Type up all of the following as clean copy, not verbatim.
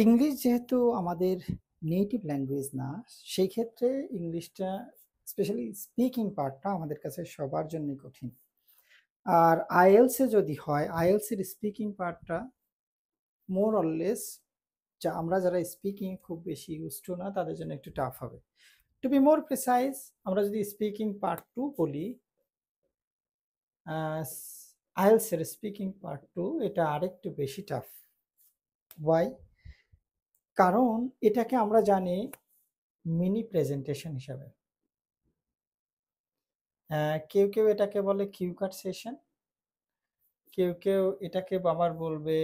English যেহেতু আমাদের native language না, সেই ক্ষেত্রে ইংলিশটা স্পেশালি স্পিকিং পার্টটা আমাদের কাছে সবার জন্যই কঠিন। আর IELTS এ যদি হয়, IELTS এর স্পিকিং পার্টটা মোর অর লেস আমরা যারা স্পিকিং খুব বেশি ইউজড টু না, তাদের জন্য একটু টাফ হবে। টু বি মোর প্রিসাইজ, আমরা যদি স্পিকিং পার্ট 2 বলি, IELTS এর স্পিকিং পার্ট 2 এটা আরেকটু বেশি টাফ। ওয়াই? কারণ এটাকে আমরা জানি মিনি প্রেজেন্টেশন হিসাবে। কেউ এটাকে বলে কিউ কাট সেশন, কেউ এটাকে আবার বলবে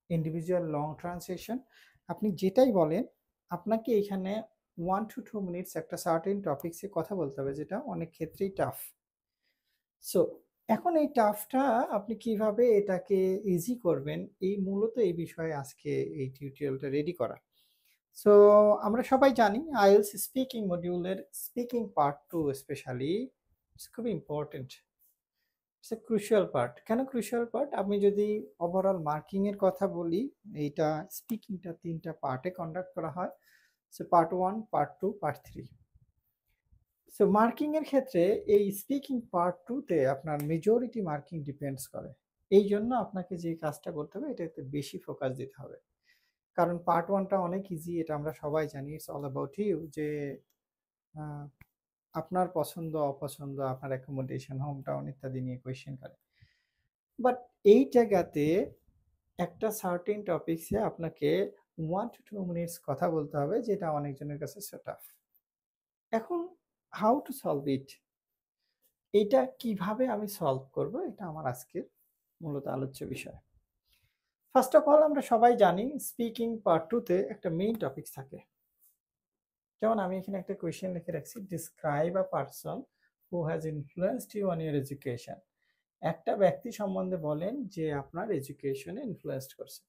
ইন্ডিভিজুয়াল লং ট্রান্সলেশন। আপনি যেটাই বলেন, আপনাকে এখানে 1 to 2 মিনিটস একটা সার্টেন টপিকসে কথা বলতে হবে, যেটা অনেক ক্ষেত্রেই টাফ। সো এখন এই টাফটা আপনি কিভাবে এটাকে ইজি করবেন, মূলত এই বিষয়ে আজকে এই টিউটোরিয়ালটা রেডি করা। সো আমরা সবাই জানি IELTS স্পিকিং মডিউলের স্পিকিং পার্ট 2 স্পেশালি খুবই important. It's a crucial part. কেন ক্রুশিয়াল পার্ট? আমি যদি ওভারঅল মার্কিং এর কথা বলি, এইটা স্পিকিংটা 3টা পার্টে কন্ডাক্ট করা হয়। So part 1, part 2, part 3। So marking এর ক্ষেত্রে এই স্পিকিং পার্ট 2 তে আপনার মেজরিটি মার্কিং ডিপেন্ডস করে। এই জন্য আপনাকে যে কাজটা করতে হবে, এটাতে বেশি ফোকাস দিতে হবে। কারণ পার্ট 1 টা অনেক ইজি, এটা আমরা সবাই জানি। ইটস অল অ্যাবাউট ইউ, যে আহ, আপনার পছন্দ অপছন্দ, আপনার অ্যাকোমোডেশন, হোম টাউন ইত্যাদি নিয়ে কোয়েশ্চেন করে। বাট এই জায়গাতে একটা সার্টেন টপিকসে আপনাকে 1 to 2 মিনিটস কথা বলতে হবে, যেটা অনেকজনের কাছে সো টাফ। এখন হাউ টু সলভ ইট, এটা কিভাবে আমি সলভ করব, এটা আমার আজকের মূলত আলোচ্য বিষয়। ফার্স্ট অফ অল, আমরা সবাই জানি স্পিকিং পার্ট 2 তে একটা মেইন টপিক থাকে। যেমন আমি এখানে একটা কোয়েশ্চেন লিখে রাখছি, describe a person who has influenced you on your education. একটা ব্যক্তি সম্বন্ধে বলেন যে আপনার এডুকেশনে ইনফ্লুয়েন্সড করছে।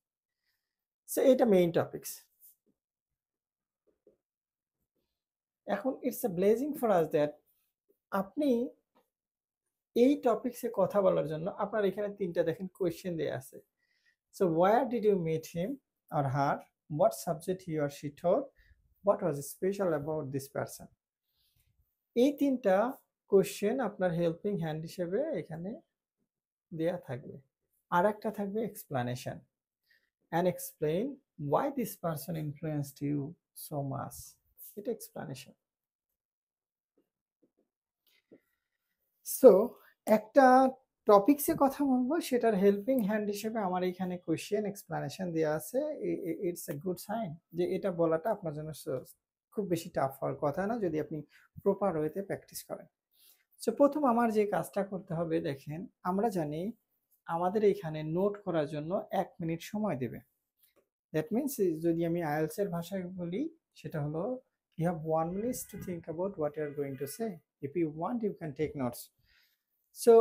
সো এটা মেইন টপিকস। এখন it's a blessing for us that আপনি এই টপিকসে কথা বলার জন্য আপনার এখানে 3টা দেখেন কোয়েশ্চেন দেয়া আছে। So where did you meet him or her, what subject he or she taught, what was special about this person. এই 3টা কোয়েশ্চেন আপনার হেল্পিং হ্যান্ড হিসেবে এখানে দেয়া থাকবে। আর একটা থাকবে explanation, and explain why this person influenced you so much. এটা এক্সপ্লানেশন। সো একটা টপিকসে কথা বলবো, সেটার হেল্পিং হ্যান্ড হিসেবে আমার এখানে কোয়েশ্চেন এক্সপ্লানেশন দেওয়া আছে। ইটস এ গুড সাইন যে এটা বলাটা আপনার জন্য খুব বেশি টাফ হওয়ার কথা না, যদি আপনি প্রপার ওয়েতে প্র্যাকটিস করেন। সো প্রথম আমার যে কাজটা করতে হবে, দেখেন আমরা জানি আমাদের এখানে নোট করার জন্য 1 মিনিট সময় দেবে। দ্যাট মিনস যদি আমি আইএলটিএস এর ভাষায় বলি, সেটা হলো you have 1 minute to think about what you are going to say. If you want, you can take notes. So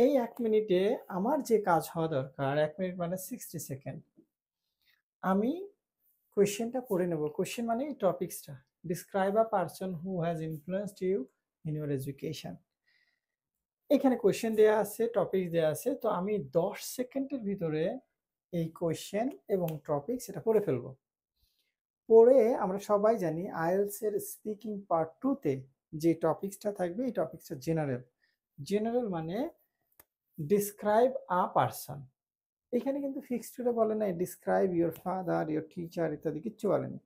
এই 1 মিনিটে আমার যে কাজ হওয়া দরকার, 1 মিনিট মানে 60 সেকেন্ড, আমি কোয়েশ্চেনটা পড়ে নেব। কোয়েশ্চেন মানে এই টপিকসটা, describe a person who has influenced you in your education. এখানে কোয়েশ্চেন দেয়া আছে, টপিকস দেয়া আছে, তো আমি 10 সেকেন্ডের ভিতরে এই কোয়েশ্চেন এবং টপিকস এটা পড়ে ফেলবো। পরে আমরা সবাই জানি আইএলটিএস এর স্পিকিং পার্ট 2 তে যে টপিকসটা থাকবে, এই টপিকসটা জেনারেল। জেনারেল মানে ডিসক্রাইব আ পারসন। এখানে কিন্তু ফিক্সড করে বলে নাই describe your father, your teacher ইত্যাদি কিচ্ছু বলেনি।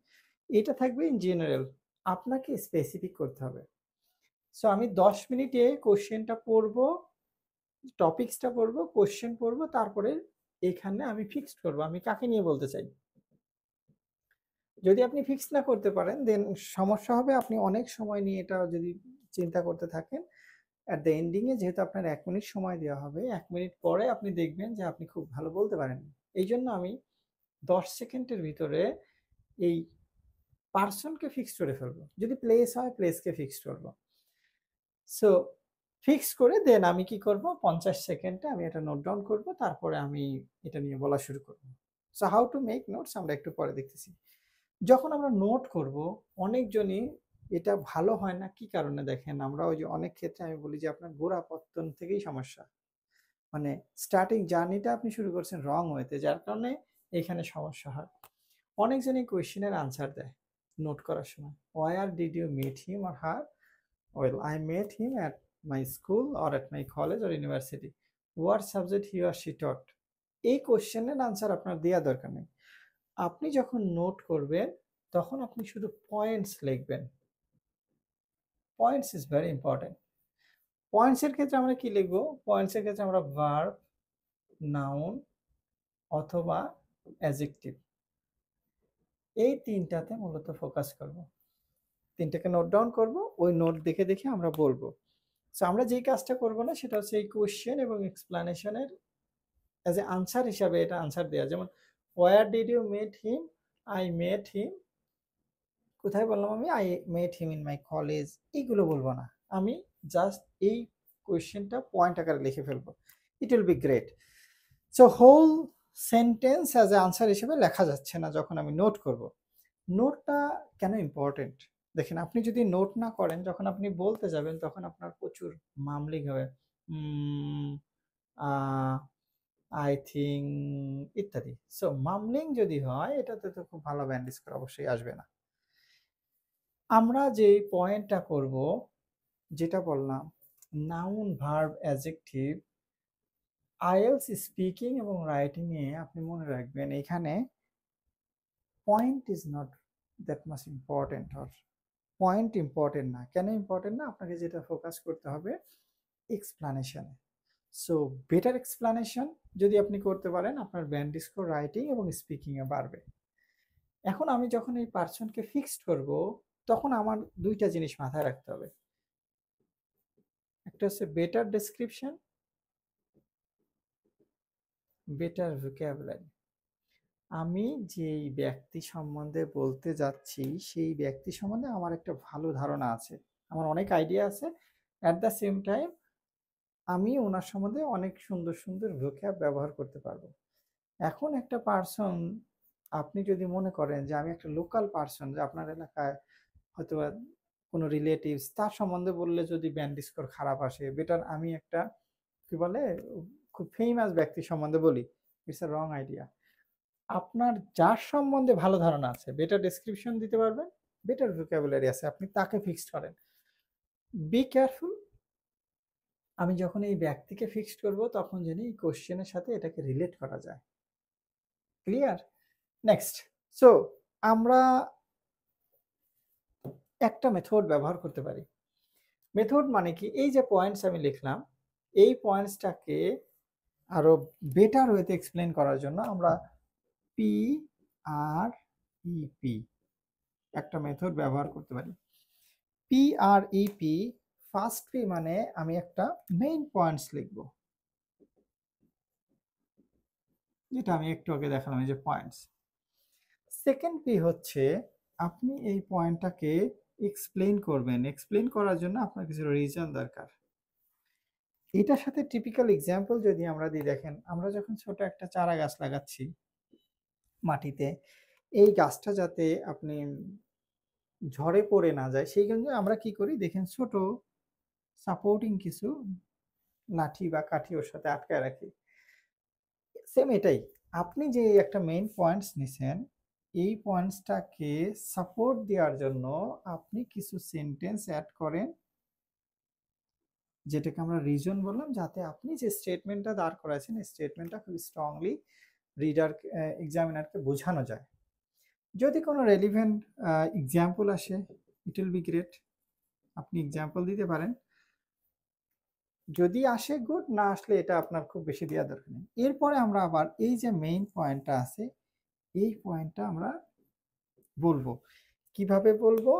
এটা থাকবে ইন জেনারেল, আপনাকে স্পেসিফিক করতে হবে। সো আমি 10 মিনিটে কোশ্চেনটা পড়বো, টপিকসটা পড়বো, কোশ্চেন পড়বো, তারপরে এখানে আমি ফিক্সড করবো আমি কাকে নিয়ে বলতে চাই। যদি আপনি ফিক্স না করতে পারেন, দেন সমস্যা হবে। আপনি অনেক সময় নিয়ে এটা যদি চিন্তা করতে থাকেন, অ্যাট দ্য এন্ডিং এ যেহেতু আপনার 1 মিনিট সময় দেওয়া হবে, 1 মিনিট পরে আপনি দেখবেন যে আপনি খুব ভালো বলতে পারেন। এই জন্য আমি 10 সেকেন্ডের ভিতরে এই পারসনকে ফিক্স করে ফেলবো। যদি প্লেস হয়, প্লেসকে ফিক্স করবো। সো ফিক্স করে দেন আমি কি করব, 50 সেকেন্ডে আমি এটা নোট ডাউন করব, তারপরে আমি এটা নিয়ে বলা শুরু করব। So how to make notes আমরা একটু পরে দেখতেছি। যখন আমরা নোট করব, অনেকজনই এটা ভালো হয় না। কি কারণে? দেখেন আমরা ওই যে অনেক ক্ষেত্রে আমি বলি যে আপনার গোড়াপত্তন থেকেই সমস্যা। মানে স্টার্টিং জার্নিটা আপনি শুরু করছেন রং ওয়েতে, যার কারণে এখানে সমস্যা হয়। অনেকজনই কোয়েশ্চেনের আনসার দেয় নোট করার সময়। Where did you meet him or her? Well, I met him at my school or at my college or university. What subject he or she taught? এই কোয়েশ্চেনের আনসার আপনার দেওয়া দরকার নেই। আপনি যখন নোট করবেন তখন আপনি শুধু পয়েন্টস লিখবেন। Points is very important. পয়েন্টসের ক্ষেত্রে আমরা কি লিখবো? পয়েন্টসের ক্ষেত্রে আমরা ভার্ব, নাউন অথবা অ্যাডজেক্টিভ, এই তিনটাতে মূলত ফোকাস করব। তিনটাকে নোট ডাউন করব, ওই নোট দেখে দেখে আমরা বলবো। সো আমরা যেই কাজটা করব না সেটা হচ্ছে এই কোয়েশ্চেন এবং এক্সপ্লানেশনের অ্যাজ এ আনসার হিসাবে এটা আনসার দেওয়া। যেমন where did you met him? I met him. কোথায় বললাম আমি? I met him in my college. এইগুলো বলবো না, আমি জাস্ট এই কোয়েশ্চেনটা পয়েন্ট আকারে লিখে ফেলবো। It will be great. So whole sentence as a answer হিসেবে লেখা যাচ্ছে না যখন আমি নোট করব। নোটটা কেন ইম্পর্টেন্ট? দেখেন, আপনি যদি নোট না করেন, যখন আপনি বলতে যাবেন তখন আপনার প্রচুর মামলিং হবে, আই থিঙ্ক ইত্যাদি। সো মামলিং যদি হয় এটাতে তো খুব ভালো ব্যান্ড স্কোর অবশ্যই আসবে না। আমরা যে পয়েন্টটা করব, যেটা বললাম noun, verb, adjective, IELTS speaking এবং রাইটিং এ আপনি মনে রাখবেন এখানে point is not that much important, or point important না। কেন ইম্পর্টেন্ট না? আপনাকে যেটা ফোকাস করতে হবে এক্সপ্লানেশনে। সো বেটার এক্সপ্লানেশন যদি আপনি করতে পারেন, আপনার ব্যান্ড স্কোর রাইটিং এবং স্পিকিং এ বাড়বে। এখন আমি যখন এই পার্সনকে ফিক্সড করব তখন আমার দুইটা জিনিস মাথায় রাখতে হবে। একটা হচ্ছে বেটার ডেসক্রিপশন, বেটার ভোকাবুলারি। আমি যেই ব্যক্তি সম্বন্ধে বলতে যাচ্ছি সেই ব্যক্তি সম্বন্ধে আমার একটা ভালো ধারণা আছে, আমার অনেক আইডিয়া আছে। অ্যাট দ্য সেম টাইম আমি ওনার সম্বন্ধে অনেক সুন্দর সুন্দর ভোক্যাব ব্যবহার করতে পারবো। এখন একটা পার্সন, আপনি যদি মনে করেন যে আমি একটা লোকাল পার্সন, যে আপনার এলাকায় হয়তো কোনো রিলেটিভস, তার সম্বন্ধে বললে যদি ব্যান্ড স্কোর খারাপ আসে, বেটার আমি একটা কি বলে খুব ফেমাস ব্যক্তি সম্বন্ধে বলি। It's a wrong idea. আপনার যার সম্বন্ধে ভালো ধারণা আছে, বেটার ডেসক্রিপশন দিতে পারবেন, বেটার ভোকাবুলারি আছে, আপনি তাকে ফিক্সড করেন। বি কেয়ারফুল, আমি যখন এই ব্যক্তিকে ফিক্সড করব তখন যেন এই কোশ্চেনের সাথে এটাকে রিলেট করা যায়। ক্লিয়ার? নেক্সট। সো আমরা একটা মেথড ব্যবহার করতে পারি। মেথড মানে কি? এই যে পয়েন্টস আমি লিখলাম, এই পয়েন্টসটাকে আরো বেটার ওয়েতে এক্সপ্লেন করার জন্য আমরা PREP একটা মেথড ব্যবহার করতে পারি। PREP, ফার্স্ট পি মানে আমি একটা মেইন পয়েন্টস লিখব, যেটা আমি একটু আগে দেখালাম, এই যে পয়েন্টস। সেকেন্ড পি হচ্ছে আপনি এই পয়েন্টটাকে এক্সপ্লেইন করবেন। এক্সপ্লেইন করার জন্য আপনার কিছু রিজন দরকার। এটার সাথে টিপিক্যাল এক্সাম্পল যদি আমরা দিই, দেখেন আমরা যখন ছোট একটা চারা গাছ লাগাচ্ছি মাটিতে, এই গাছটা যাতে আপনি ঝড়ে পড়ে না যায় সেই জন্য আমরা কি করি দেখেন, ছোট সাপোর্টিং কিছু লাঠি বা কাঠি ওর সাথে আটকায় রাখি। সেম এটাই, আপনি যে একটা মেইন পয়েন্টস নিছেন, এই পয়েন্টসটাকে সাপোর্ট দেওয়ার জন্য আপনি কিছু সেন্টেন্স অ্যাড করেন, যেটাকে আমরা রিজন বললাম, যাতে আপনি যে স্টেটমেন্টটা দাঁড় করাইছেন এই স্টেটমেন্টটা খুব স্ট্রংলি রিডার, এক্সামিনারকে বোঝানো যায়। যদি কোনো রেলিভেন্ট এক্সাম্পল আসে, ইট উইল বি গ্রেট, আপনি এক্সাম্পল দিতে পারেন। যদি আসে গুড, না আসলে এটা আপনার খুব বেশি দেওয়া দরকার নেই। এরপরে আমরা আবার এই যে মেইন পয়েন্টটা আছে, এই পয়েন্টটা আমরা বলবো। কিভাবে বলবো?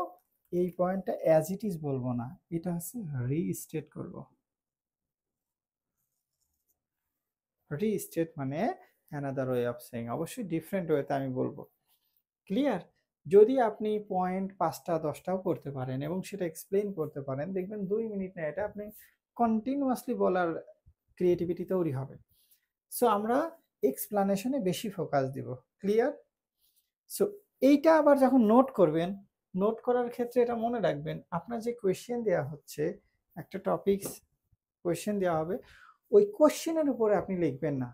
এই পয়েন্টটা অ্যাজ ইট ইজ বলবো না, এটা হচ্ছে রিস্টেট করব। রিস্টেট মানে অ্যানাদার ওয়ে অফ সেইং, অবশ্যই ডিফারেন্ট ওয়েতে আমি বলবো। ক্লিয়ার? যদি আপনি পয়েন্ট 5টা 10টাও করতে পারেন এবং সেটা এক্সপ্লেইন করতে পারেন, দেখবেন 2 মিনিট না, এটা আপনি কন্টিনিউয়াসলি বলার ক্রিয়েটিভিটি তৈরি হবে। সো আমরা এক্সপ্লানেশনে বেশি ফোকাস দিব। ক্লিয়ার? সো এইটা আবার যখন নোট করবেন, নোট করার ক্ষেত্রে এটা মনে রাখবেন, আপনার যে কোয়েশ্চেন দেওয়া হচ্ছে, একটা টপিকস কোয়েশ্চেন দেওয়া হবে, ওই কোয়েশ্চেনের উপরে আপনি লিখবেন না,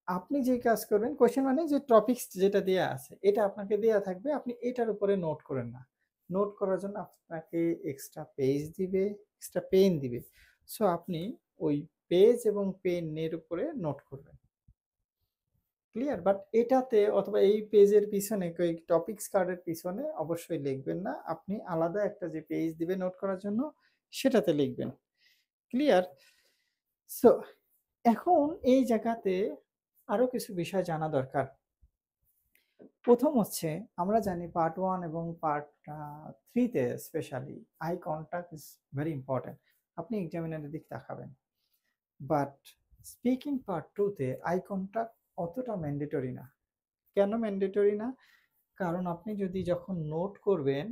আপনি যে কাজ করবেন, কোয়েশ্চেন মানে যে টপিকস যেটা দেয়া আছে, এটা আপনাকে দেয়া থাকবে। আপনি এটার উপরে নোট করেন না। নোট করার জন্য আপনাকে এক্সট্রা পেজ দিবে, এক্সট্রা পেন দিবে। সো আপনি ওই পেজ এবং পেনের উপরে নোট করবেন। ক্লিয়ার? বাট এটাতে অথবা এই পেজের পিছনে এই টপিকস কার্ডের পিছনে অবশ্যই লিখবেন না। আপনি আলাদা একটা যে পেজ দিবে নোট করার জন্য, সেটাতে লিখবেন। ক্লিয়ার? সো এখন এই জায়গাতে আরো কিছু বিষয় জানা দরকার। ১ম হচ্ছে আমরা জানি পার্ট 1 এবং পার্ট 3 তে specially eye contact is very important. আপনি এক্সামিনারের দিকে তাকাবেন। বাট স্পিকিং পার্ট 2 তে আই কনট্যাক্ট অতটা ম্যান্ডেটরি না। কেন ম্যান্ডেটরি না? কারণ আপনি যদি যখন নোট করবেন,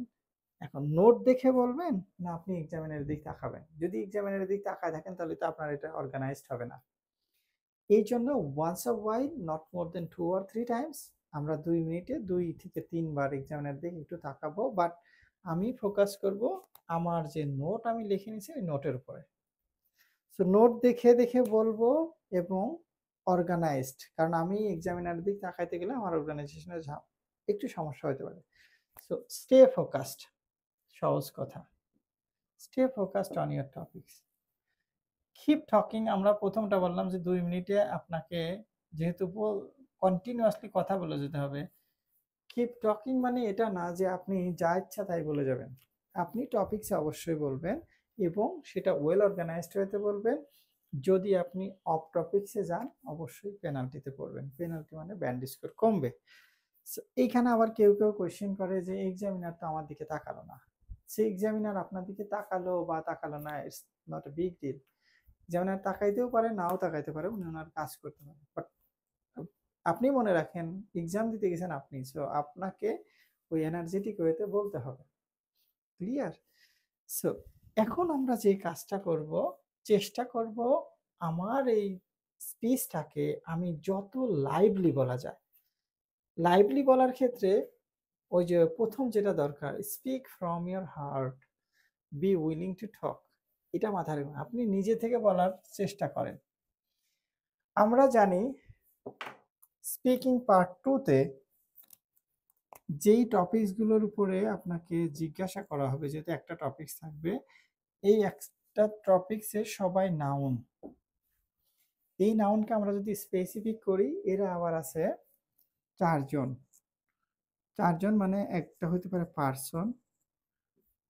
এখন নোট দেখে বলবেন না আপনি এক্সামিনারের দিকে তাকাবেন। যদি এক্সামিনারের দিকে তাকায় থাকেন তাহলে তো আপনার এটা অর্গানাইজড হবে না। এইজন্য once a while not more than 2 or 3 times আমরা ২ মিনিটে ২ থেকে ৩ বার এক্সামিনার দিকে একটু তাকাবো। বাট আমি ফোকাস করব আমার যে নোট আমি লিখে নিছি ওই নোটের উপরে। সো নোট দেখে বলবো এবং অর্গানাইজড। কারণ আমি এক্সামিনারের দিকে তাকাইতে গেলে আমার অর্গানাইজেশনের একটু সমস্যা হতে পারে। সো স্টে ফোকাসড, সহজ কথা। Stay focused on your topics. Keep talking আমরা ১ম টা বললাম যে ২ মিনিটে আপনাকে যেহেতু কন্টিনিউয়াসলি কথা বলে যেতে হবে। কিপ টকিং মানে এটা না যে আপনি যা ইচ্ছা তাই বলে যাবেন। আপনি টপিকসে অবশ্যই বলবেন এবং সেটা ওয়েল অর্গানাইজড ওয়েতে বলবেন। যদি আপনি অফ টপিকসে যান অবশ্যই পেনাল্টিতে পড়বেন। পেনাল্টি মানে ব্যান্ড স্কোর কমবে। সো এইখানে আবার কেউ কোয়েশ্চেন করে যে এক্সামিনার তো আমার দিকে তাকালো না। সে এক্সামিনার আপনার দিকে তাকালো বা তাকালো না, it's not a big deal. যেমন তাকাইতেও পারে, নাও তাকাইতে পারে, উনি ওনার কাজ করতে পারে। বাট আপনি মনে রাখেন এক্সাম দিতে গেছেন আপনি। সো আপনাকে ওই এনার্জেটিক ওয়েতে বলতে হবে। ক্লিয়ার? সো এখন আমরা যে কাজটা করব, চেষ্টা করব আমার এই স্পিচটাকে আমি যত লাইভলি বলা যায়। লাইভলি বলার ক্ষেত্রে ওই যে ১ম যেটা দরকার, speak from your heart, be willing to talk. এটা মাথায় রাখবেন। আপনি নিজে থেকে বলার চেষ্টা করেন। আমরা জানি স্পিকিং পার্ট 2 তে যেই টপিকস গুলোর উপরে আপনাকে জিজ্ঞাসা করা হবে, যেহেতু একটা টপিকস থাকবে, এই একটা টপিকসে সবাই নাউন। এই নাউনকে আমরা যদি স্পেসিফিক করি, এরা আবার আছে ৪ জন। ৪ জন মানে একটা হতে পারে পারসন,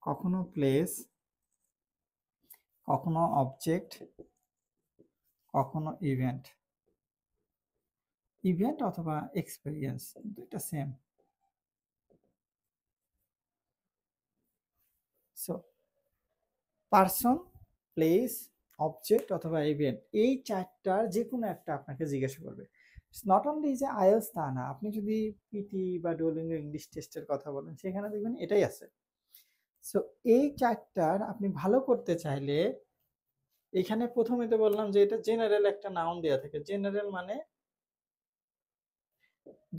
কখনো প্লেস, কখনো অবজেক্ট, কখনো ইভেন্ট। ইভেন্ট অথবা এক্সপেরিয়েন্স ২ টা same. So person, place, object অথবা ইভেন্ট, এই ৪ টার যেকোনো একটা আপনাকে জিজ্ঞাসা করবে। ইটস নট অনলি যে আইএলটিএস তা না। আপনি যদি পিটি বা ডুওলিঙ্গো ইংলিশ টেস্টের কথা বলেন, সেখানে দেখবেন এটাই আছে। সো এই ৪ টার আপনি ভালো করতে চাইলে এখানে ১ম এ তো বললাম যে এটা জেনারেল একটা নাউন দেয়া থাকে। জেনারেল মানে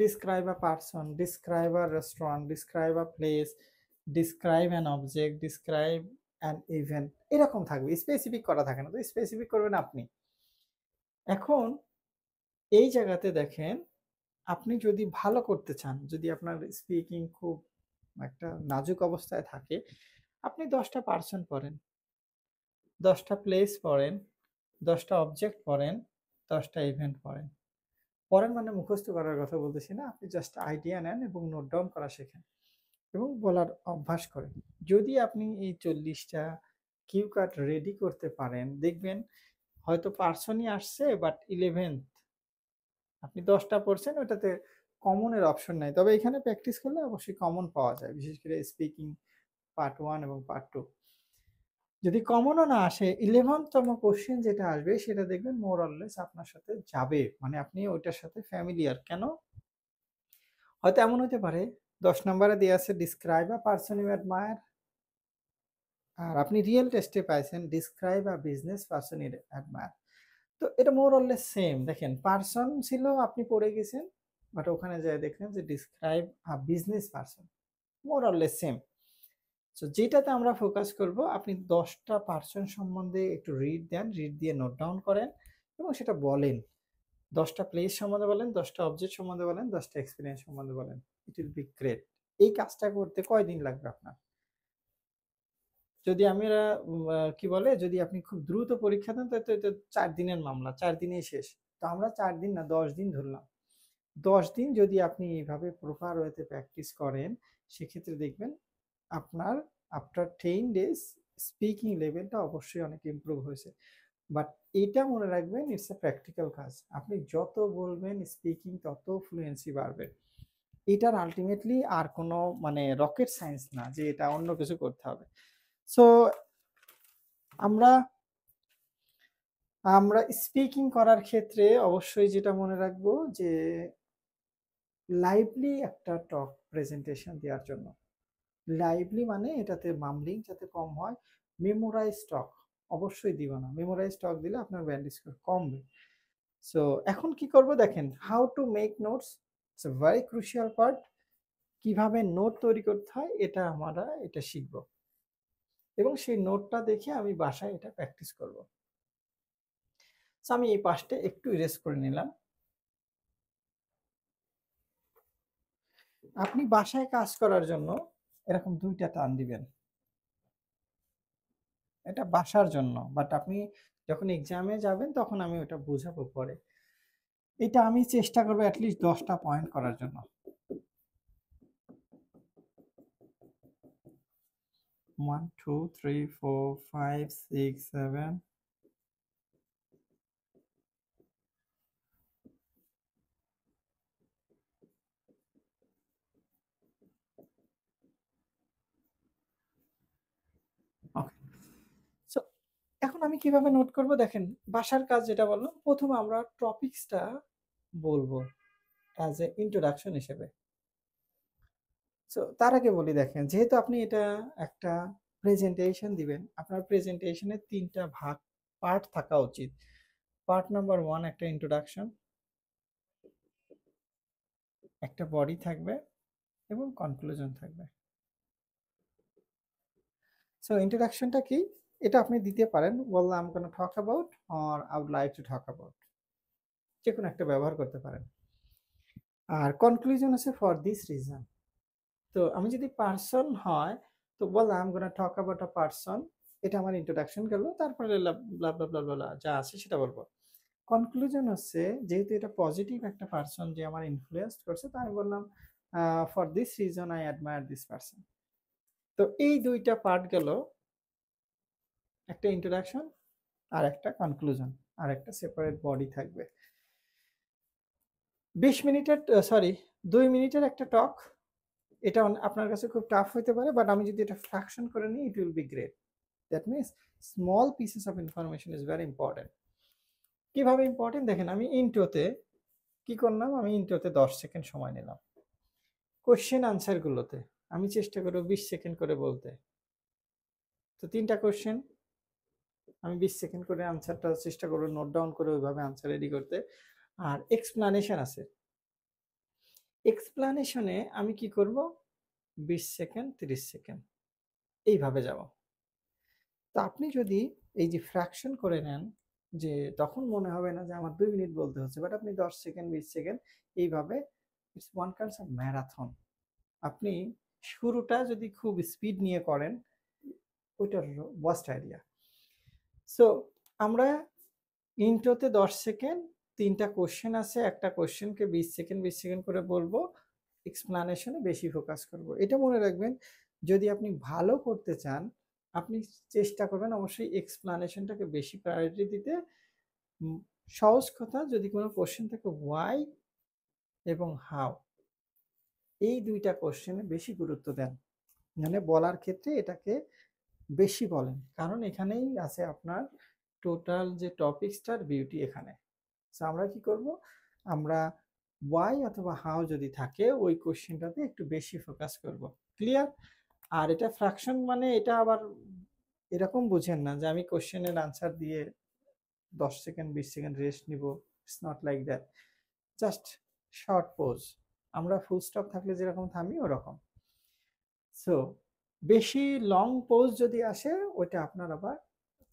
describe a person, describe a restaurant, describe a place, describe an object, describe an event, এরকম থাকবে। স্পেসিফিক করা থাকে না। তো স্পেসিফিক করবেন আপনি। এখন এই জায়গাতে দেখেন, আপনি যদি ভালো করতে চান, যদি আপনার স্পিকিং খুব একটা নাজুক অবস্থায় থাকে, আপনি ১০ টা পারসন পড়েন, ১০ টা প্লেস পড়েন, ১০ টা অবজেক্ট পড়েন, ১০ টা ইভেন্ট পড়েন। পড়েন মানে মুখস্থ করার কথা বলতেছি না। আপনি জাস্ট আইডিয়া নেন এবং নোট ডাউন করা শেখেন এবং বলার অভ্যাস করেন। যদি আপনি এই ৪০ টা কিউ কার্ড রেডি করতে পারেন, দেখবেন হয়তো পার্সনই আসছে বাট 11th আপনি ১০ টা পড়ছেন, ওটাতে কমনের অপশন নাই। তবে এখানে প্র্যাকটিস করলে অবশ্যই কমন পাওয়া যায়। বিশেষ করে স্পিকিং পার্ট 1 এবং পার্ট 2। যদি কমনও না আসে, 11th তম কোয়েশ্চেন যেটা আসবে সেটা দেখবেন মোর অর লেস আপনার সাথে যাবে। মানে আপনি ওইটার সাথে ফ্যামিলিয়ার। কেন? হয়তো এমন হতে পারে ১০ নম্বরে দেয়া আছে describe a person you admire, আর আপনি রিয়েল টেস্টে পাইছেন describe a business person you admire। তো এটা মোর অর লেস সেম। দেখেন পারসন ছিল আপনি পড়ে গেছেন, বাট ওখানে যেয়ে দেখলেন যে describe a business person, more or less same. So যেটাতে আমরা ফোকাস করব, আপনি ১০ টা পারসন সম্বন্ধে একটু রিড দেন, রিড দিয়ে নোট ডাউন করেন এবং সেটা বলেন। 10টা প্লেস সম্বন্ধে বলেন, 10টা অবজেক্ট সম্বন্ধে বলেন, 10টা এক্সপেরিয়েন্স সম্বন্ধে বলেন। ইট উইল বি গ্রেট। এই কাজটা করতে কয়দিন লাগবে আপনার? যদি আমরা কি বলে, যদি আপনি খুব দ্রুত পরীক্ষা দেন তাহলে তো এটা 4 দিনের মামলা, 4 দিনেই শেষ। তো আমরা 4 দিন না 10 দিন ধরলাম। 10 দিন যদি আপনি এইভাবে প্রপার ওয়েতে প্র্যাকটিস করেন, সেক্ষেত্রে দেখবেন আপনার আফটার 10 ডেজ স্পিকিং লেভেলটা অবশ্যই অনেক ইমপ্রুভ হয়েছে। বাট এটা মনে রাখবেন, ইটস এ প্র্যাকটিক্যাল কাজ। আপনি যত বলবেন স্পিকিং তত ফ্লুয়েন্সি বাড়বে। এটার আল্টিমেটলি আর কোনো মানে রকেট সায়েন্স না যে এটা অন্য কিছু করতে হবে। সো আমরা আমরা স্পিকিং করার ক্ষেত্রে অবশ্যই যেটা মনে রাখবো যে লাইভলি একটা টক প্রেজেন্টেশন দেওয়ার জন্য, লাইভলি মানে এটাতে মামলিং যাতে কম হয়। মেমোরাইজ টক অবশ্যই দিব না, মেমোরাইজ টক দিলে আপনার ব্যান্ড স্কোর কমবে। সো এখন কি করব দেখেন, how to make notes, it's a very crucial part. কিভাবে নোট তৈরি করতে হয় এটা আমরা এটা শিখব, এবং সেই নোটটা দেখে আমি বাসায় এটা প্র্যাকটিস করব। সো আমি এই পাশটা একটু ইরেজ করে নিলাম। আপনি বাসায় কাজ করার জন্য এরকম 2টা টান দিবেন। এটা বাসার জন্য, বাট আপনি যখন এক্সামে যাবেন তখন আমি ওটা বুঝাবো পরে। এটা আমি চেষ্টা করবো অ্যাটলিস্ট 10টা পয়েন্ট করার জন্য। 1 2 3 4 5 6 7। ওকে। সো এখন আমি কিভাবে নোট করব দেখেন, বাসার কাজ যেটা বললাম, প্রথমে আমরা টপিকসটা বলবো অ্যাজ এ ইন্ট্রোডাকশন হিসেবে। সো তার আগে বলি দেখেন, যেহেতু আপনি এটা একটা প্রেজেন্টেশন দিবেন, আপনার প্রেজেন্টেশনের 3টা ভাগ পার্ট থাকা উচিত। পার্ট নাম্বার 1 একটা ইন্ট্রোডাকশন, একটা বডি থাকবে এবং কনক্লুশন থাকবে। সো ইন্ট্রোডাকশনটা কি? এটা আপনি দিতে পারেন, well I am gonna talk about or I would like to talk about, যেকোনো একটা ব্যবহার করতে পারেন। আর কনক্লুশন আছে ফর দিস রিজন। তো আমি যদি পারসন হয়, তো well I am gonna talk about a person, এটা আমার ইন্ট্রোডাকশন গেল। তারপরে ব্লা ব্লা ব্লা ব্লা যা আছে সেটা বলবো। কনক্লুশন হচ্ছে, যেহেতু এটা পজিটিভ একটা পারসন যে আমার ইনফ্লুয়েন্স করছে, তাই আমি বললাম for this reason I admire this person. তো এই 2টা পার্ট গেল, একটা ইন্ট্রোডাকশন আর একটা কনক্লুশন, আর একটা সেপারেট বডি থাকবে। 20 মিনিটের সরি 2 মিনিটের একটা টক, এটা আপনার কাছে খুব টাফ হতে পারে, বাট আমি যদি এটা ফ্র্যাকশন করে নিই ইট will be great. That means small pieces of information is very important. কিভাবে ইম্পর্টেন্ট দেখেন, আমি ইন্ট্রোতে কি করলাম, আমি ইন্ট্রোতে 10 সেকেন্ড সময় নিলাম। কোশ্চেন আনসারগুলোতে আমি চেষ্টা করব 20 সেকেন্ড করে বলতে। তো 3টা কোশ্চেন আমি 20 সেকেন্ড করে আনসারটা চেষ্টা করব নোট ডাউন করে ওইভাবে আনসার রেডি করতে। আর এক্সপ্লানেশন আছে, এক্সপ্লানেশনে আমি কি করব, 20 সেকেন্ড 30 সেকেন্ড এইভাবে যাব। তো আপনি যদি এই যে ফ্র্যাকশন করে নেন, যে তখন মনে হবে না যে আমার 2 মিনিট বলতে হচ্ছে, বাট আপনি 10 সেকেন্ড 20 সেকেন্ড এইভাবে, it's one kinds of marathon. আপনি শুরুটা যদি খুব স্পিড নিয়ে করেন, ওইটার ওয়ার্স্ট আইডিয়া। সো আমরা ইন্ট্রোতে 10 সেকেন্ড, 3টা কোশ্চেন আছে, একটা কোশ্চেনকে 20 সেকেন্ড 20 সেকেন্ড করে বলবো, এক্সপ্লানেশনে বেশি ফোকাস করব। এটা মনে রাখবেন, যদি আপনি ভালো করতে চান, আপনি চেষ্টা করবেন অবশ্যই এক্সপ্লানেশনটাকে বেশি প্রায়োরিটি দিতে। সহজ কথা, যদি কোনো কোশ্চেন থাকে ওয়াই এবং হাউ, এই 2টা কোশ্চেনে বেশি গুরুত্ব দেন, মানে বলার ক্ষেত্রে এটাকে বেশি বলেন, কারণ এখানেই আছে আপনার টোটাল যে টপিকসটার বিউটি এখানে। সো আমরা কি করব, আমরা ওয়াই অথবা হাউ যদি থাকে ওই কোশ্চেনটাতে একটু বেশি ফোকাস করব। ক্লিয়ার? আর এটা ফ্র্যাকশন মানে এটা আবার এরকম বুঝেন না যে আমি কোশ্চেনের আনসার দিয়ে 10 সেকেন্ড 20 সেকেন্ড রেস্ট নিব। It's not like that. Just short pose, আমরা ফুল স্টপ থাকলে যেরকম থামি ওরকম। সো বেশি লং পোজ যদি আসে, ওইটা আপনার আবার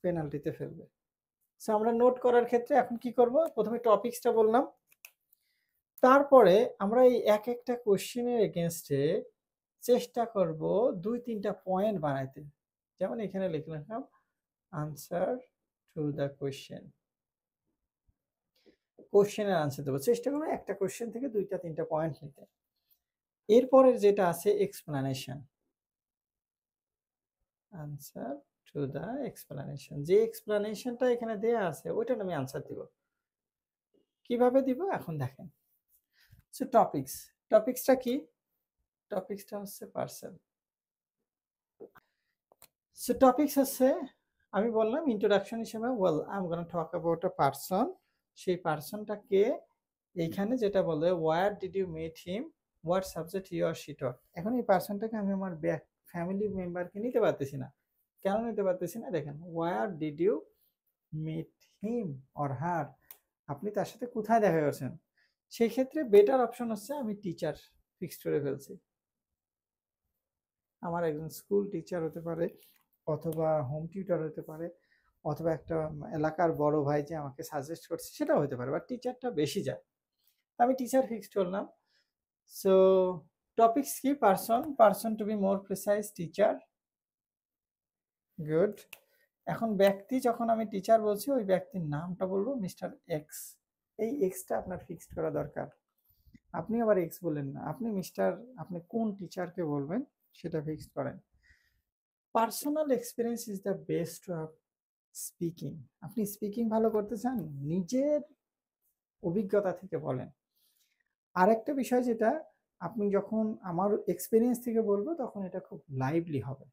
পেনাল্টিতে ফেলবে। সো আমরা নোট করার ক্ষেত্রে এখন কি করব? প্রথমে টপিকসটা বললাম। তারপরে আমরা এই একটা কোয়েশ্চেনের এগেইনস্ট এ চেষ্টা করব ২-৩ টা পয়েন্ট বানাইতে। যেমন এখানে লিখলাম আনসার টু দ্য কোয়েশ্চেন। কোয়েশ্চেনের আনসার দেব। চেষ্টা করব একটা কোয়েশ্চেন থেকে ২টা ৩টা পয়েন্ট নিতে। এরপরের যেটা আছে explanation. Answer to the explanation. যে এক্সপ্লানেশনটা এখানে দেয়া আছে ওইটার আমি আনসার দিব। কিভাবে দিব এখন দেখেন। So topics. টপিকসটা কি? টপিকসটা হচ্ছে পার্সন। সো টপিকস হচ্ছে আমি বললাম ইন্ট্রোডাকশন হিসেবে well I am gonna talk about a person. সেই পারসনটা কে? এইখানে যেটা বলে where did you meet him, what subject he or she taught. এখন এই পারসনটাকে আমি আমার ফ্যামিলি মেম্বারকে নিতে পারতেছি না। কেন নিতে পারতেছি না? দেখেন where did you meet him or her, আপনি তার সাথে কোথায় দেখা করছেন? সেই ক্ষেত্রে বেটার অপশন হচ্ছে আমি টিচার ফিক্সড করে ফেলছি। আমার একজন স্কুল টিচার হতে পারে, অথবা হোম টিউটর হতে পারে, অথবা একটা এলাকার বড় ভাই যে আমাকে সাজেস্ট করছে সেটাও হতে পারে, বাট টিচারটা বেশি যায়। আমি টিচার ফিক্সড করলাম। সো টপিকস কি? Person, person to be more precise teacher. Good. এখন ব্যক্তি, যখন আমি টিচার বলছি ওই ব্যক্তির নামটা বলবো মিস্টার এক্স। এই এক্সটা আপনার ফিক্সড করা দরকার। আপনি আবার এক্স বললেন না, আপনি মিস্টার, আপনি কোন টিচারকে বলবেন সেটা ফিক্সড করেন। Personal experience is the best of speaking. আপনি স্পিকিং ভালো করতে চান, নিজের অভিজ্ঞতা থেকে বলেন। আরেকটা বিষয় যেটা, আপনি যখন আমার এক্সপিরিয়েন্স থেকে বলবো তখন এটা খুব লাইভলি হবে।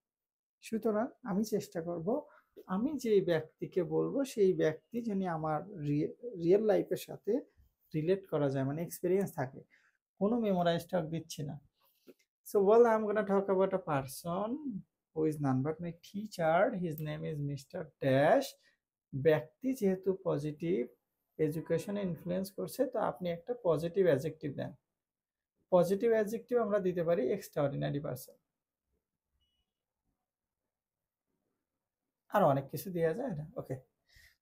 সুতরাং আমি চেষ্টা করব আমি যে ব্যক্তিকে বলবো সেই ব্যক্তি যেন আমার রিয়েল লাইফের সাথে রিলেট করা যায়, মানে এক্সপিরিয়েন্স থাকে। কোনো মেমোরাইজ টক দিচ্ছি না। So well, I'm gonna talk about a person who is none but my teacher. His name is Mr. Dash. ব্যক্তি যেহেতু পজিটিভ এডুকেশনে ইনফ্লুয়েন্স করছে, তো আপনি একটা পজিটিভ অ্যাডজেক্টিভ দেন। পজিটিভ অ্যাডজেক্টিভ আমরা দিতে পারি এক্সট্রাঅর্ডিনারি পারসন। আরো অনেক কিছু দেওয়া যায় না। ওকে,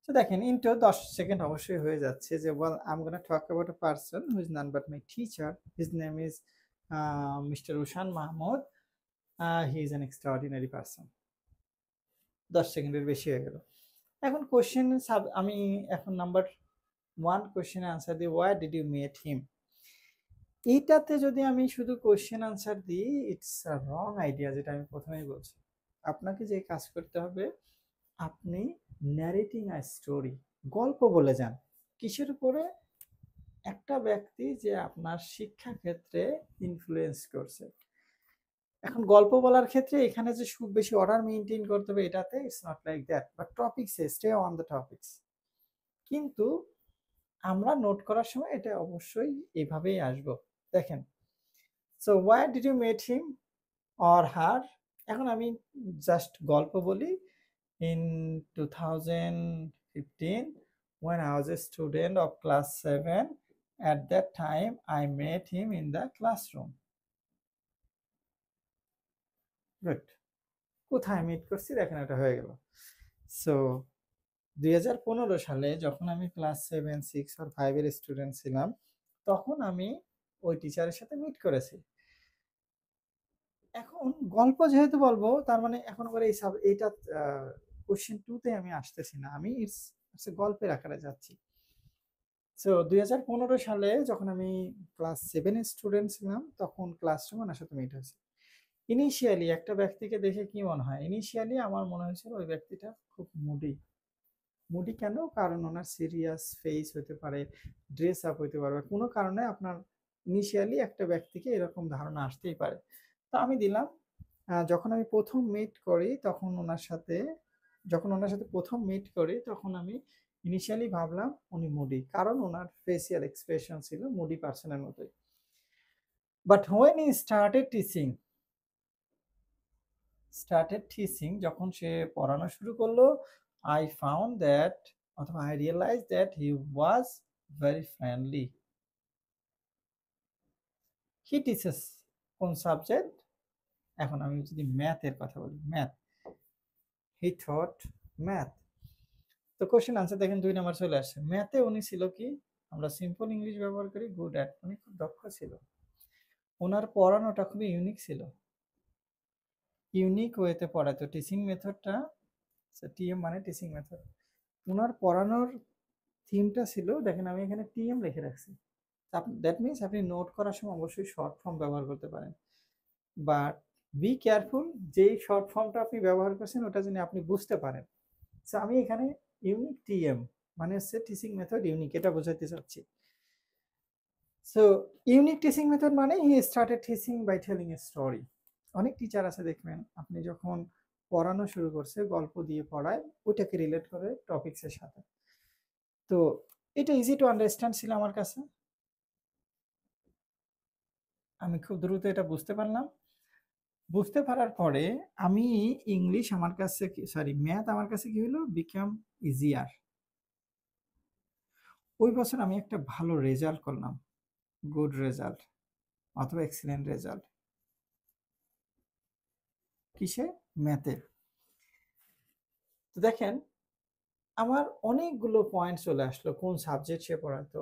তো দেখেন ইন্টো 10 সেকেন্ড অবশ্যই হয়ে যাচ্ছে যে well, I'm gonna talk about a person who is none but my teacher. His name is Mr. Ushan Mahmood. He is an extraordinary person. 10 সেকেন্ডের বেশি হয়ে গেল। এখন কোশ্চেন আমি এখন নাম্বার 1 কোশ্চেনের আনসার দিই, where did you meet him. এইটাতে যদি আমি শুধু কোশ্চেন আনসার দিই, ইটস আ রং আইডিয়া, যেটা আমি প্রথমেই বলছি। আপনাকে যে কাজ করতে হবে, আপনি ন্যারেটিং আ স্টোরি, গল্প বলে যান। কিসের উপরে? একটা ব্যক্তি যে আপনার শিক্ষা ক্ষেত্রে ইনফ্লুয়েন্স করছে। এখন গল্প বলার ক্ষেত্রে এখানে যে খুব বেশি অর্ডার মেইনটেইন করতে হবে এটাতে it's not like that, but topics stay on the topics. কিন্তু আমরা নোট করার সময় এটা অবশ্যই এভাবেই আসবো। দেখেন, so where did you met him or her. এখন আমি জাস্ট গল্প বলি। In 2015 when I was a student of class 7, at that time I met him in the classroom. Good. কোথায় মিট করছি দেখেন, এটা হয়ে গেল। সো 2015 সালে যখন আমি ক্লাস 7, 6 আর 5 এর স্টুডেন্ট ছিলাম, তখন আমি ওই টিচারের সাথে মিট করেছি। এখন গল্প যেহেতু বলবো, তার মানে এখন আবার এইটা কোশ্চেন 2 তে আমি আসতেছি না, আমি ইটস গল্পের আকারে যাচ্ছি। সো 2015 সালে যখন আমি ক্লাস 7 এর স্টুডেন্ট ছিলাম, তখন ক্লাসরুমে ওনার সাথে মিট হয়েছে। ইনিশিয়ালি একটা ব্যক্তিকে দেখে কি মনে হয়? ইনিশিয়ালি আমার মনে হয়েছিল ওই ব্যক্তিটা খুব মুডি। মুডি কেন? কারণ ওনার সিরিয়াস ফেস হতে পারে, ড্রেস আপ হতে পারে, কোনো কারণে আপনার ইনিশিয়ালি একটা ব্যক্তিকে এরকম ধারণা আসতেই পারে। তো আমি দিলাম, যখন আমি প্রথম মিট করি তখন ওনার সাথে, প্রথম মিট করি তখন আমি ইনিশিয়ালি ভাবলাম উনি মুডি, কারণ ওনার ফেসিয়াল এক্সপ্রেশন ছিল মুডি পার্সনের মতোই। But when he started teaching, যখন সে পড়ানো শুরু করলো, I found that, অথবা I realized that he was very friendly. He teaches কোন সাবজেক্ট? এখন আমি যদি ম্যাথের কথা বলি, ম্যাথ, he taught math. তো কোয়েশ্চেন আনসার দেখেন ২ নাম্বার চলে আসছে। ম্যাথে উনি ছিল কি? আমরা সিম্পল ইংলিশ ব্যবহার করি গুড অ্যাট। উনি খুব দক্ষ ছিল। উনার পড়ানোটা খুবই ইউনিক ছিল। ইউনিক ওয়েতে পড়াতো। টিচিং মেথডটা টিএম মানে টিচিং মেথড। উনার পড়ানোর থিমটা ছিল দেখেন আমি এখানে টিএম লিখে রাখছি। দ্যাট মিনস আপনি নোট করার সময় অবশ্যই শর্ট ফর্ম ব্যবহার করতে পারেন। বাট বি কেয়ারফুল যেই শর্ট ফর্মটা আপনি ব্যবহার করছেন ওটা যেন আপনি বুঝতে পারেন। সো আমি এখানে ইউনিক টিএম মানে হচ্ছে টিচিং মেথড ইউনিক এটা বোঝাতে চাচ্ছি। সো ইউনিক টিচিং মেথড মানে he started teaching by telling a story. অনেক টিচার আছে দেখবেন আপনি যখন পড়ানো শুরু করছে গল্প দিয়ে পড়ায় ওইটাকে রিলেট করে টপিকসের সাথে। তো এটা ইজি টু আন্ডারস্ট্যান্ড ছিল আমার কাছে। আমি খুব দ্রুত এটা বুঝতে পারলাম। বুঝতে পারার পরে আমি ইংলিশ আমার কাছে সরি ম্যাথ আমার কাছে কি হলো বিকাম ইজিয়ার। ওই বছর আমি একটা ভালো রেজাল্ট করলাম। গুড রেজাল্ট অথবা এক্সিলেন্ট রেজাল্ট। কিসে? ম্যাথে। তো দেখেন আমার অনেকগুলো পয়েন্ট চলে আসলো কোন সাবজেক্ট সে পড়াতো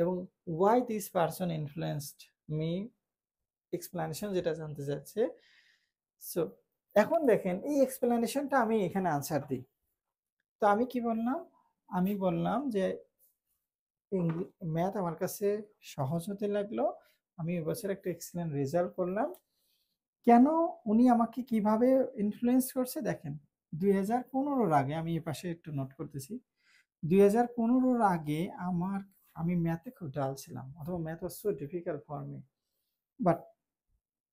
এবং Y this person influenced me explanation যেটা জানতে চাচ্ছে। সো এখন দেখেন এই এক্সপ্লানেশনটা আমি এখানে আনসার দিই। তো আমি কি বললাম? আমি বললাম যে ম্যাথ আমার কাছে সহজ হতে লাগলো। আমি এবছর একটা এক্সিলেন্ট রেজাল্ট করলাম। কেন উনি আমাকে কিভাবে ইনফ্লুয়েন্স করছে দেখেন ২০১৫ আগে আমি এপাশে একটু নোট করতেছি। ২০১৫ আগে আমি ম্যাথে খুব ডাল ছিলাম অথবা math was so difficult for me. But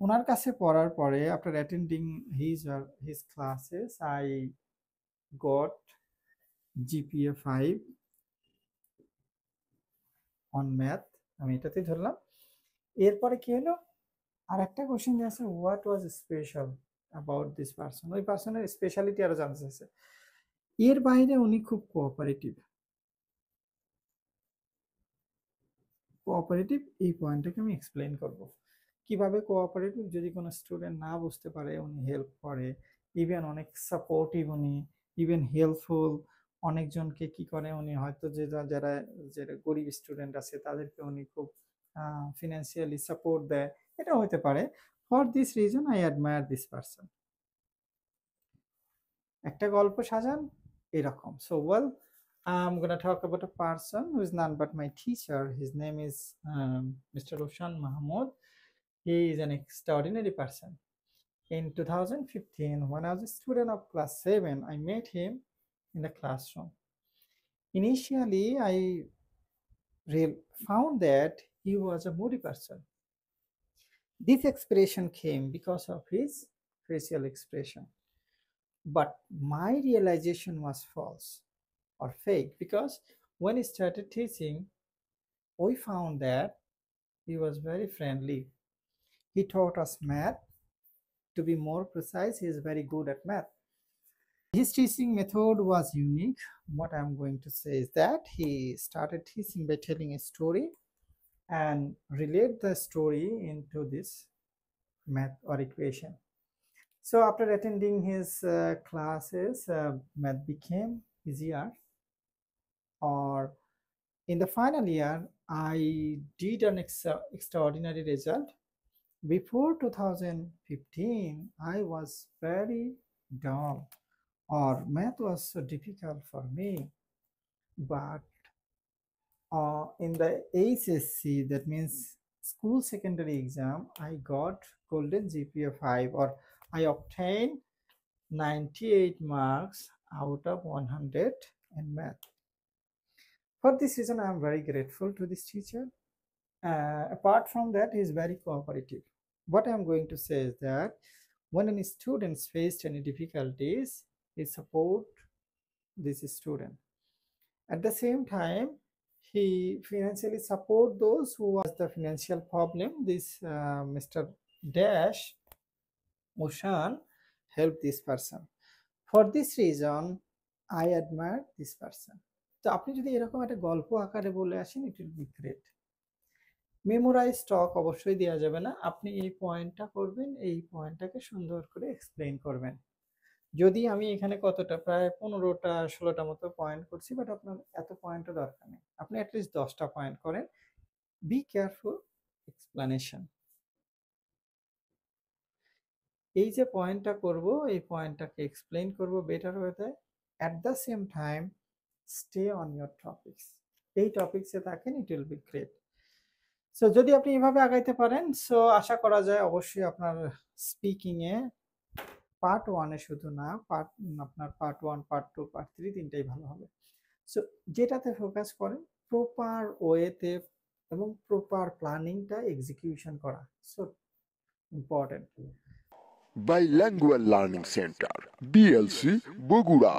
উনার কাছে পড়ার পরে after attending his classes I got GPA 5 on math. আমি এটাতেই ধরলাম। এরপরে কি হলো? আরেকটা কোয়েশ্চেন যে আছে what was special about this person? ওই পারসনের স্পেশালিটি আরো জানতে চাইছে। এর বাইরে উনি খুব কোঅপারেটিভ। কোঅপারেটিভ এই পয়েন্টটাকে আমি এক্সপ্লেইন করব। কিভাবে কোঅপারেটিভ যদি কোনো স্টুডেন্ট না বুঝতে পারে উনি হেল্প করে। ইভেন অনেক সাপোর্টিভ উনি, ইভেন হেল্পফুল। অনেকজনকে কি করে উনি হয়তো যারা যারা গরিব স্টুডেন্ট আছে তাদেরকে উনি খুব ফিনান্সিয়ালি সাপোর্ট দেয়। এটা হতে পারে। For this reason I admire this person. একটা গল্প সাজান এরকম। So well, I'm gonna talk about a person who is none but my teacher. His name is Mr. Roshan Mahmood. He is an extraordinary person. In 2015, when I was a student of class 7, I met him in the classroom. Initially, I found that he was a moody person. This expression came because of his facial expression. But my realization was false or fake because when he started teaching, we found that he was very friendly. He taught us math. To be more precise, he is very good at math. His teaching method was unique. What I'm going to say is that he started teaching by telling a story and relate the story into this math or equation. So after attending his classes, math became easier. Or in the final year, I did an extraordinary result. Before 2015, I was very dull, or math was so difficult for me. But in the HSC, that means school secondary exam, I got golden GPA 5, or I obtained 98 marks out of 100 in math. For this reason, I am very grateful to this teacher. Apart from that, he is very cooperative. What I am going to say is that when any students faced any difficulties, he support this student. At the same time, he financially support those who has the financial problem. This Mr. Dash Mushan helped this person. For this reason, I admire this person. তো আপনি যদি এরকম একটা গল্প আকারে বলে আসেন it will be great. Memorize stock অবশ্যই দেওয়া যাবে না। আপনি এই পয়েন্টটা করবেন, এই পয়েন্টটাকে সুন্দর করে এক্সপ্লেইন করবেন। যদি আমি এখানে কতটা প্রায় 15টা 16টা মতো পয়েন্ট করছি, বাট আপনার এত পয়েন্টও দরকার নেই। আপনি এট লিস্ট 10টা পয়েন্ট করেন। Be careful explanation. এই যে পয়েন্টটা করব, এই পয়েন্টটাকে এক্সপ্লেইন করব বেটার ওয়েতে। At the same time stay on your topics. এই টপিকসে থাকেন, ইট উইল বি গ্রেট। সো যদি আপনি এভাবে আগাইতে পারেন, সো আশা করা যায় অবশ্যই আপনার স্পিকিংয়ে পার্ট 1 এ শুধু না, আপনার পার্ট 1, পার্ট 2, পার্ট 3 তিনটাই ভালো হবে। সো যেটাতে ফোকাস করেন প্রপার ওয়েতে এবং প্রপার প্ল্যানিংটা এক্সিকিউশন করা। So important. Bilingual Learning Center, BLC, Bogura.